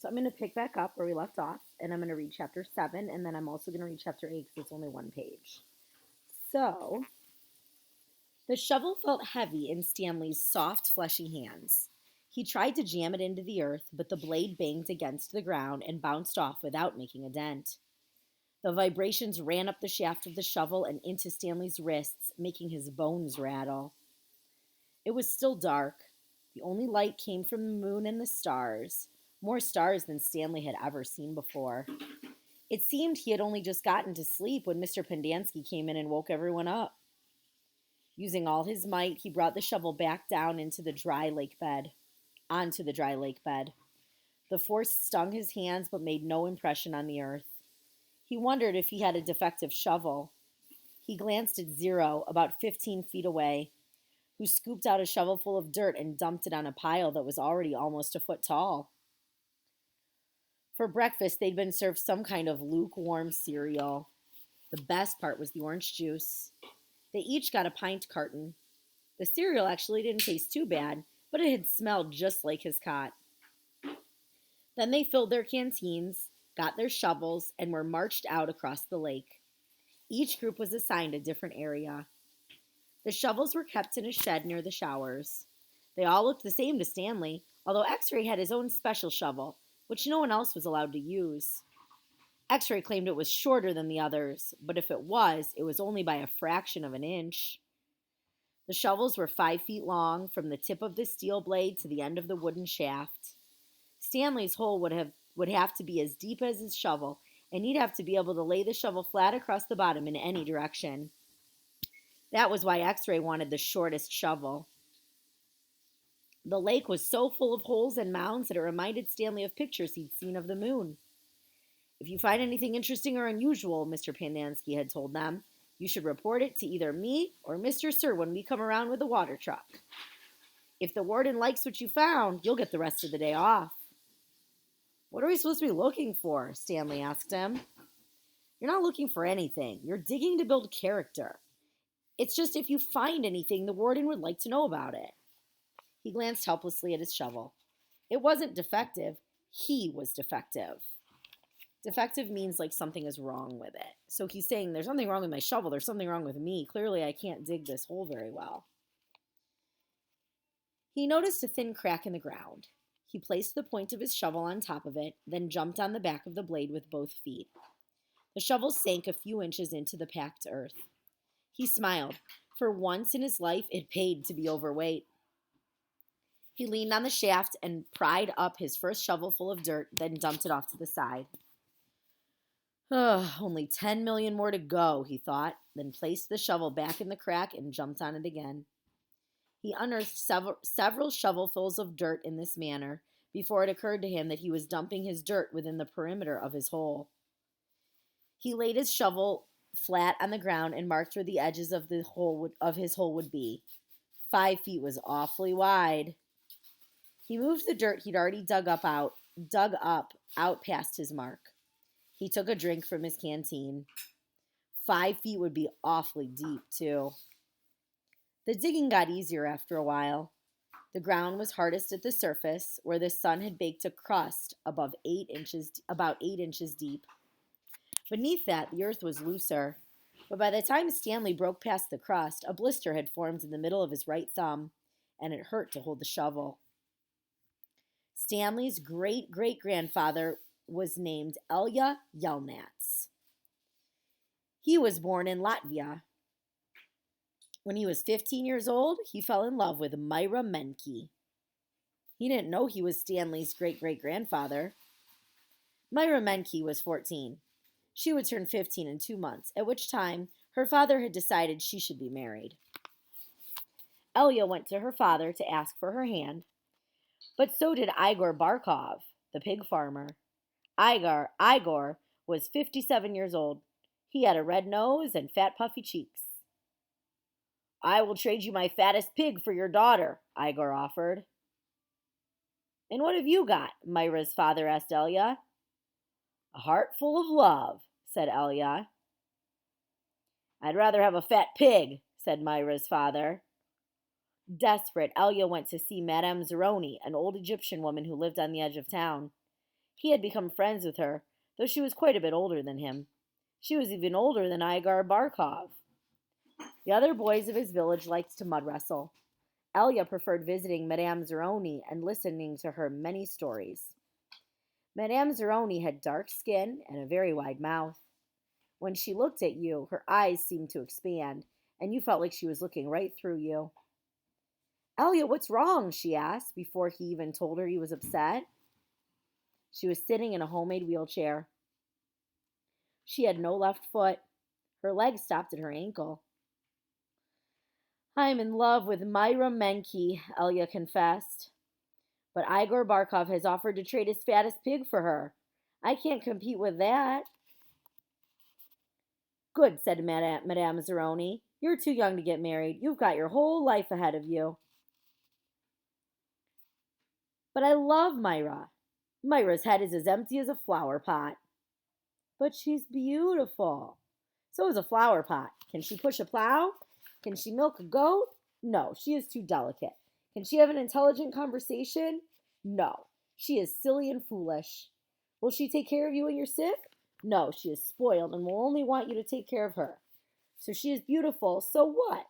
So I'm going to pick back up where we left off, and I'm going to read chapter 7, and then I'm also going to read chapter 8 because it's only one page. So the shovel felt heavy in Stanley's soft, fleshy hands. He tried to jam it into the earth, but the blade banged against the ground and bounced off without making a dent. The vibrations ran up the shaft of the shovel and into Stanley's wrists, making his bones rattle. It was still dark. The only light came from the moon and the stars, more stars than Stanley had ever seen before. It seemed he had only just gotten to sleep when Mr. Pendanski came in and woke everyone up. Using all his might, he brought the shovel back down onto the dry lake bed. The force stung his hands but made no impression on the earth. He wondered if he had a defective shovel. He glanced at Zero, about 15 feet away, who scooped out a shovelful of dirt and dumped it on a pile that was already almost a foot tall. For breakfast, they'd been served some kind of lukewarm cereal. The best part was the orange juice. They each got a pint carton. The cereal actually didn't taste too bad, but it had smelled just like his cot. Then they filled their canteens, got their shovels, and were marched out across the lake. Each group was assigned a different area. The shovels were kept in a shed near the showers. They all looked the same to Stanley, although X-Ray had his own special shovel, which no one else was allowed to use. X-Ray claimed it was shorter than the others, but if it was only by a fraction of an inch. The shovels were 5 feet long, from the tip of the steel blade to the end of the wooden shaft. Stanley's hole would have to be as deep as his shovel, and he'd have to be able to lay the shovel flat across the bottom in any direction. That was why X-Ray wanted the shortest shovel. The lake was so full of holes and mounds that it reminded Stanley of pictures he'd seen of the moon. If you find anything interesting or unusual, Mr. Pendanski had told them, you should report it to either me or Mr. Sir when we come around with the water truck. If the warden likes what you found, you'll get the rest of the day off. What are we supposed to be looking for? Stanley asked him. You're not looking for anything. You're digging to build character. It's just if you find anything, the warden would like to know about it. He glanced helplessly at his shovel. It wasn't defective. He was defective. Defective means like something is wrong with it. So he's saying there's something wrong with my shovel. There's something wrong with me. Clearly, I can't dig this hole very well. He noticed a thin crack in the ground. He placed the point of his shovel on top of it, then jumped on the back of the blade with both feet. The shovel sank a few inches into the packed earth. He smiled. For once in his life, it paid to be overweight. He leaned on the shaft and pried up his first shovel full of dirt, then dumped it off to the side. Only 10 million more to go, he thought, then placed the shovel back in the crack and jumped on it again. He unearthed several shovelfuls of dirt in this manner before it occurred to him that he was dumping his dirt within the perimeter of his hole. He laid his shovel flat on the ground and marked where the edges of his hole would be. 5 feet was awfully wide. He moved the dirt he'd already dug up out past his mark. He took a drink from his canteen. 5 feet would be awfully deep, too. The digging got easier after a while. The ground was hardest at the surface, where the sun had baked a crust about 8 inches deep. Beneath that, the earth was looser. But by the time Stanley broke past the crust, a blister had formed in the middle of his right thumb, and it hurt to hold the shovel. Stanley's great-great-grandfather was named Elya Yelnats. He was born in Latvia. When he was 15 years old, he fell in love with Myra Menke. He didn't know he was Stanley's great-great-grandfather. Myra Menke was 14. She would turn 15 in 2 months, at which time her father had decided she should be married. Elya went to her father to ask for her hand, but so did Igor Barkov, the pig farmer. Igor was 57 years old. He had a red nose and fat, puffy cheeks. I will trade you my fattest pig for your daughter, Igor offered. And what have you got? Myra's father asked Elya. A heart full of love, said Elya. I'd rather have a fat pig, said Myra's father. Desperate, Elya went to see Madame Zeroni, an old Egyptian woman who lived on the edge of town. He had become friends with her, though she was quite a bit older than him. She was even older than Igar Barkov. The other boys of his village liked to mud wrestle. Elia preferred visiting Madame Zeroni and listening to her many stories. Madame Zeroni had dark skin and a very wide mouth. When she looked at you, her eyes seemed to expand, and you felt like she was looking right through you. Elia, what's wrong? She asked before he even told her he was upset. She was sitting in a homemade wheelchair. She had no left foot. Her leg stopped at her ankle. I'm in love with Myra Menke, Elia confessed. But Igor Barkov has offered to trade his fattest pig for her. I can't compete with that. Good, said Madame Zeroni. You're too young to get married. You've got your whole life ahead of you. But I love Myra. Myra's head is as empty as a flower pot. But she's beautiful. So is a flower pot. Can she push a plow? Can she milk a goat? No, she is too delicate. Can she have an intelligent conversation? No, she is silly and foolish. Will she take care of you when you're sick? No, she is spoiled and will only want you to take care of her. So she is beautiful, so what?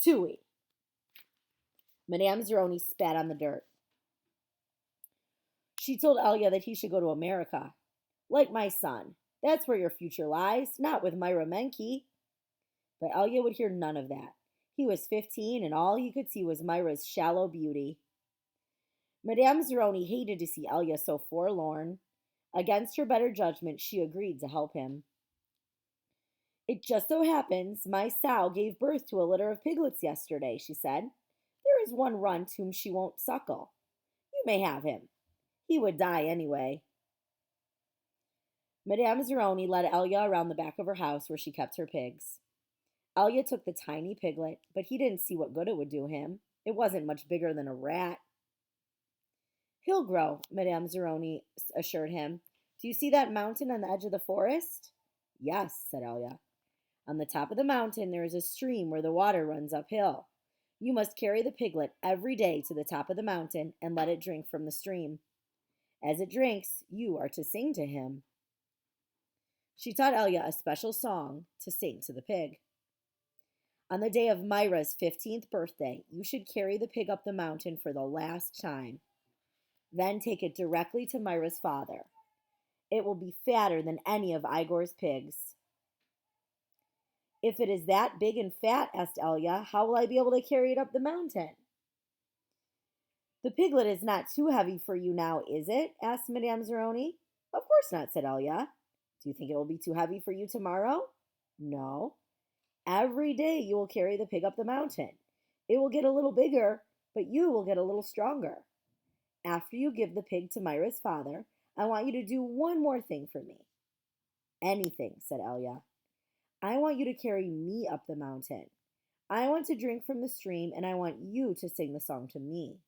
Tooey. Madame Zeroni spat on the dirt. She told Elia that he should go to America. Like my son. That's where your future lies, not with Myra Menke. But Elia would hear none of that. He was 15, and all he could see was Myra's shallow beauty. Madame Zeroni hated to see Elia so forlorn. Against her better judgment, she agreed to help him. It just so happens my sow gave birth to a litter of piglets yesterday, she said. There is one runt whom she won't suckle. You may have him. He would die anyway. Madame Zeroni led Elia around the back of her house where she kept her pigs. Elia took the tiny piglet, but he didn't see what good it would do him. It wasn't much bigger than a rat. He'll grow, Madame Zeroni assured him. Do you see that mountain on the edge of the forest? Yes, said Elia. On the top of the mountain there is a stream where the water runs uphill. You must carry the piglet every day to the top of the mountain and let it drink from the stream. As it drinks, you are to sing to him. She taught Elia a special song to sing to the pig. On the day of Myra's 15th birthday, you should carry the pig up the mountain for the last time. Then take it directly to Myra's father. It will be fatter than any of Igor's pigs. If it is that big and fat, asked Elia, how will I be able to carry it up the mountain? The piglet is not too heavy for you now, is it? Asked Madame Zeroni. Of course not, said Elia. Do you think it will be too heavy for you tomorrow? No. Every day you will carry the pig up the mountain. It will get a little bigger, but you will get a little stronger. After you give the pig to Myra's father, I want you to do one more thing for me. Anything, said Elia. I want you to carry me up the mountain. I want to drink from the stream, and I want you to sing the song to me.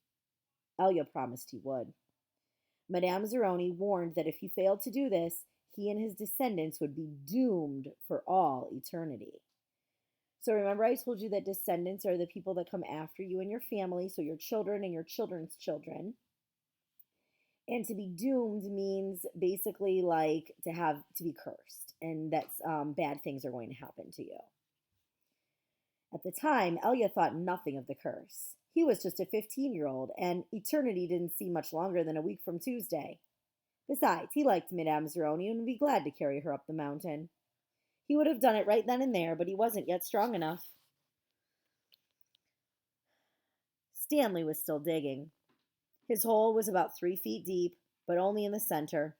Elia promised he would. Madame Zeroni warned that if he failed to do this, he and his descendants would be doomed for all eternity. So remember I told you that descendants are the people that come after you and your family, so your children and your children's children. And to be doomed means basically like to be cursed, and that bad things are going to happen to you. At the time, Elia thought nothing of the curse. He was just a 15-year-old, and eternity didn't seem much longer than a week from Tuesday. Besides, he liked Madame Zeroni and would be glad to carry her up the mountain. He would have done it right then and there, but he wasn't yet strong enough. Stanley was still digging. His hole was about 3 feet deep, but only in the center.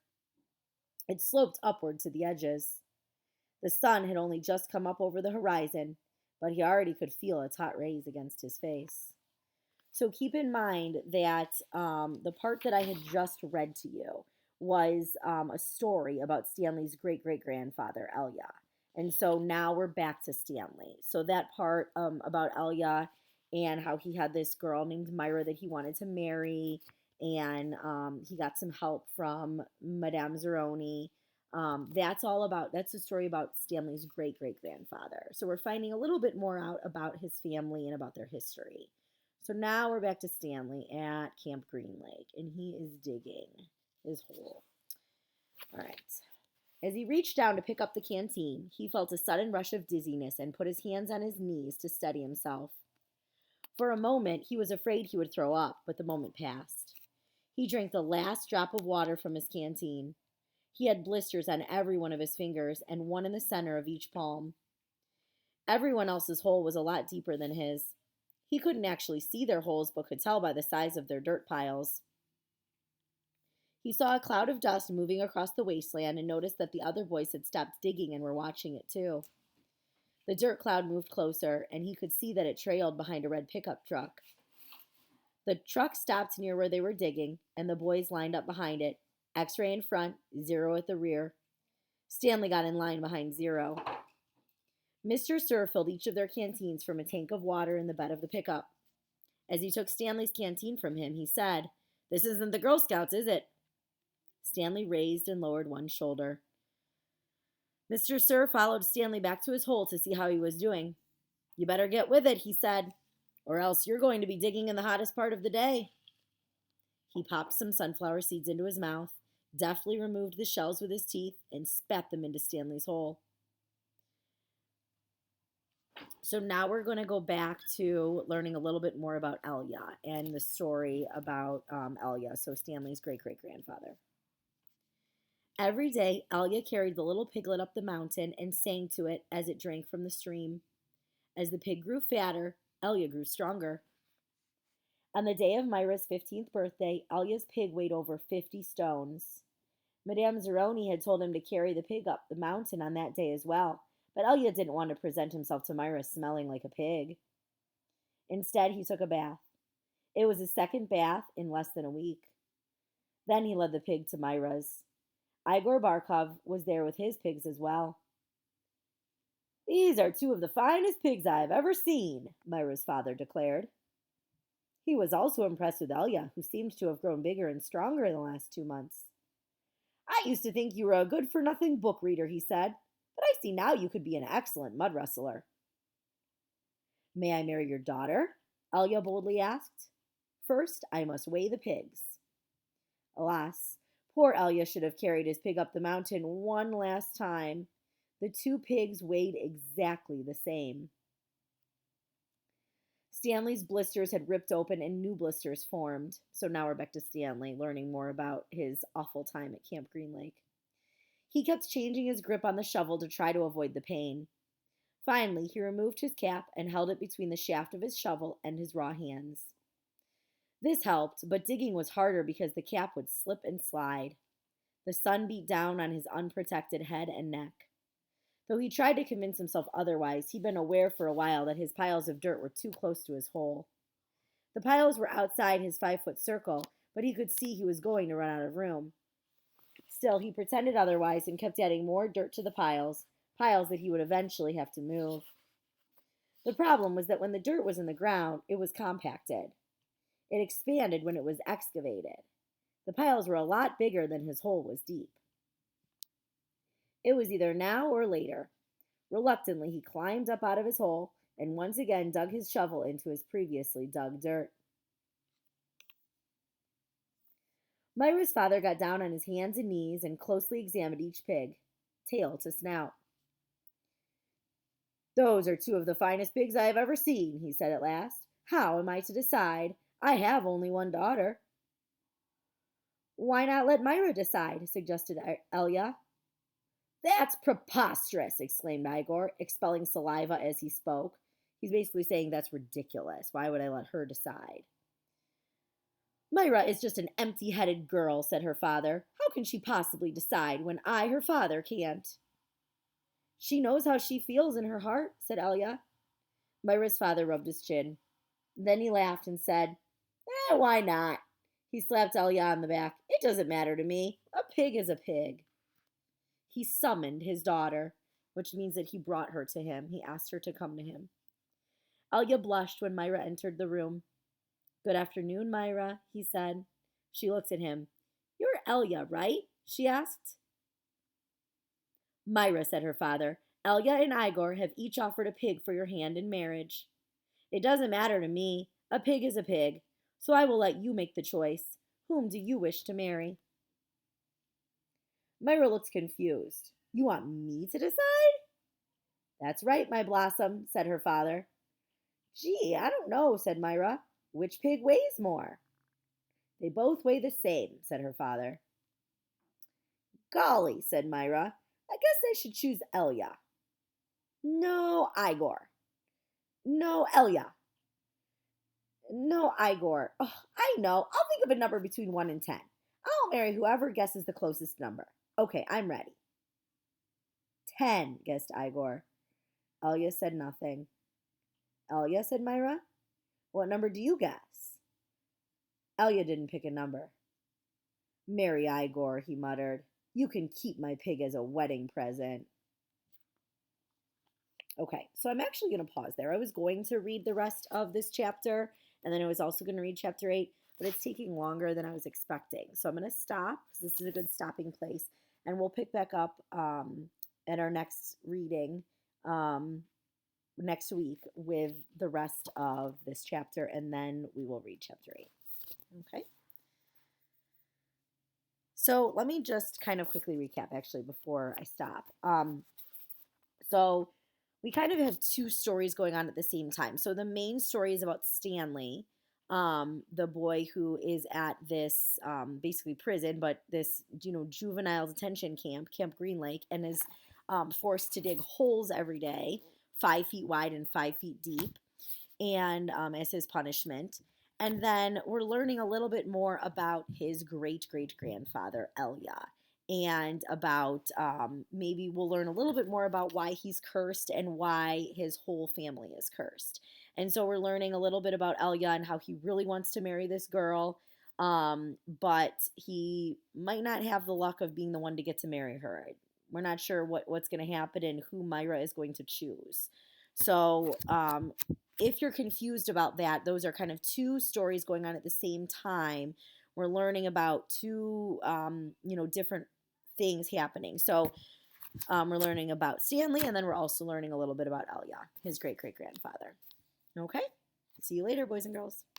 It sloped upward to the edges. The sun had only just come up over the horizon, but he already could feel its hot rays against his face. So keep in mind that the part that I had just read to you was a story about Stanley's great-great-grandfather, Elia. And so now we're back to Stanley. So that part about Elia and how he had this girl named Myra that he wanted to marry, and he got some help from Madame Zeroni. That's the story about Stanley's great-great-grandfather. So we're finding a little bit more out about his family and about their history. So now we're back to Stanley at Camp Green Lake, and he is digging his hole. All right. As he reached down to pick up the canteen, he felt a sudden rush of dizziness and put his hands on his knees to steady himself. For a moment, he was afraid he would throw up, but the moment passed. He drank the last drop of water from his canteen. He had blisters on every one of his fingers and one in the center of each palm. Everyone else's hole was a lot deeper than his. He couldn't actually see their holes, but could tell by the size of their dirt piles. He saw a cloud of dust moving across the wasteland and noticed that the other boys had stopped digging and were watching it too. The dirt cloud moved closer, and he could see that it trailed behind a red pickup truck. The truck stopped near where they were digging, and the boys lined up behind it, X-ray in front, Zero at the rear. Stanley got in line behind Zero. Mr. Sir filled each of their canteens from a tank of water in the bed of the pickup. As he took Stanley's canteen from him, he said, "This isn't the Girl Scouts, is it?" Stanley raised and lowered one shoulder. Mr. Sir followed Stanley back to his hole to see how he was doing. "You better get with it," he said, "or else you're going to be digging in the hottest part of the day." He popped some sunflower seeds into his mouth, deftly removed the shells with his teeth, and spat them into Stanley's hole. So now we're going to go back to learning a little bit more about Elia and the story about Elia, so Stanley's great-great-grandfather. Every day, Elia carried the little piglet up the mountain and sang to it as it drank from the stream. As the pig grew fatter, Elia grew stronger. On the day of Myra's 15th birthday, Elia's pig weighed over 50 stones. Madame Zeroni had told him to carry the pig up the mountain on that day as well, but Elia didn't want to present himself to Myra smelling like a pig. Instead, he took a bath. It was his second bath in less than a week. Then he led the pig to Myra's. Igor Barkov was there with his pigs as well. "These are two of the finest pigs I have ever seen," Myra's father declared. He was also impressed with Elia, who seemed to have grown bigger and stronger in the last 2 months. "I used to think you were a good-for-nothing book reader," he said, "but I see now you could be an excellent mud wrestler." "May I marry your daughter?" Elia boldly asked. "First, I must weigh the pigs." Alas, poor Elia should have carried his pig up the mountain one last time. The two pigs weighed exactly the same. Stanley's blisters had ripped open and new blisters formed. So now we're back to Stanley, learning more about his awful time at Camp Green Lake. He kept changing his grip on the shovel to try to avoid the pain. Finally, he removed his cap and held it between the shaft of his shovel and his raw hands. This helped, but digging was harder because the cap would slip and slide. The sun beat down on his unprotected head and neck. Though he tried to convince himself otherwise, he'd been aware for a while that his piles of dirt were too close to his hole. The piles were outside his 5-foot circle, but he could see he was going to run out of room. Still, he pretended otherwise and kept adding more dirt to the piles that he would eventually have to move. The problem was that when the dirt was in the ground, it was compacted. It expanded when it was excavated. The piles were a lot bigger than his hole was deep. It was either now or later. Reluctantly, he climbed up out of his hole and once again dug his shovel into his previously dug dirt. Myra's father got down on his hands and knees and closely examined each pig, tail to snout. "Those are two of the finest pigs I have ever seen," he said at last. "How am I to decide? I have only one daughter." "Why not let Myra decide?" suggested Elia. "That's preposterous!" exclaimed Igor, expelling saliva as he spoke. He's basically saying that's ridiculous. Why would I let her decide? "Myra is just an empty-headed girl," said her father. "How can she possibly decide when I, her father, can't?" "She knows how she feels in her heart," said Elia. Myra's father rubbed his chin. Then he laughed and said, "Why not?" He slapped Elia on the back. "It doesn't matter to me. A pig is a pig." He summoned his daughter, which means that he brought her to him. He asked her to come to him. Elia blushed when Myra entered the room. "Good afternoon, Myra," he said. She looked at him. "You're Elia, right?" she asked. "Myra," said her father, "Elia and Igor have each offered a pig for your hand in marriage. It doesn't matter to me. A pig is a pig. So I will let you make the choice. Whom do you wish to marry?" Myra looked confused. You want me to decide? That's right, my blossom, said her father. Gee, I don't know, said Myra. Which pig weighs more? They both weigh the same, said her father. Golly, said Myra. I guess I should choose Elia. No, Igor. No, Elia. No, Igor. Oh, I know. I'll think of a number between 1 and 10. I'll marry whoever guesses the closest number. Okay, I'm ready. 10, guessed Igor. Elia said nothing. Elia, said Myra. What number do you guess? Elia didn't pick a number. Marry Igor, he muttered. You can keep my pig as a wedding present. Okay, so I'm actually going to pause there. I was going to read the rest of this chapter, and then I was also going to read chapter 8, but it's taking longer than I was expecting. So I'm going to stop, because this is a good stopping place, and we'll pick back up at our next reading next week with the rest of this chapter, and then we will read chapter 8. Okay? So let me just kind of quickly recap, actually, before I stop. So we kind of have two stories going on at the same time. So the main story is about Stanley, the boy who is at this basically prison, but this juvenile detention camp, Camp Green Lake, and is forced to dig holes every day, 5 feet wide and 5 feet deep, and as his punishment. And then we're learning a little bit more about his great-great-grandfather, Elia, and about maybe we'll learn a little bit more about why he's cursed and why his whole family is cursed. And so we're learning a little bit about Elia and how he really wants to marry this girl, but he might not have the luck of being the one to get to marry her. We're not sure what's going to happen and who Myra is going to choose. So if you're confused about that, those are kind of two stories going on at the same time. We're learning about two, different things happening. So we're learning about Stanley, and then we're also learning a little bit about Elia, his great-great-grandfather. Okay? See you later, boys and girls.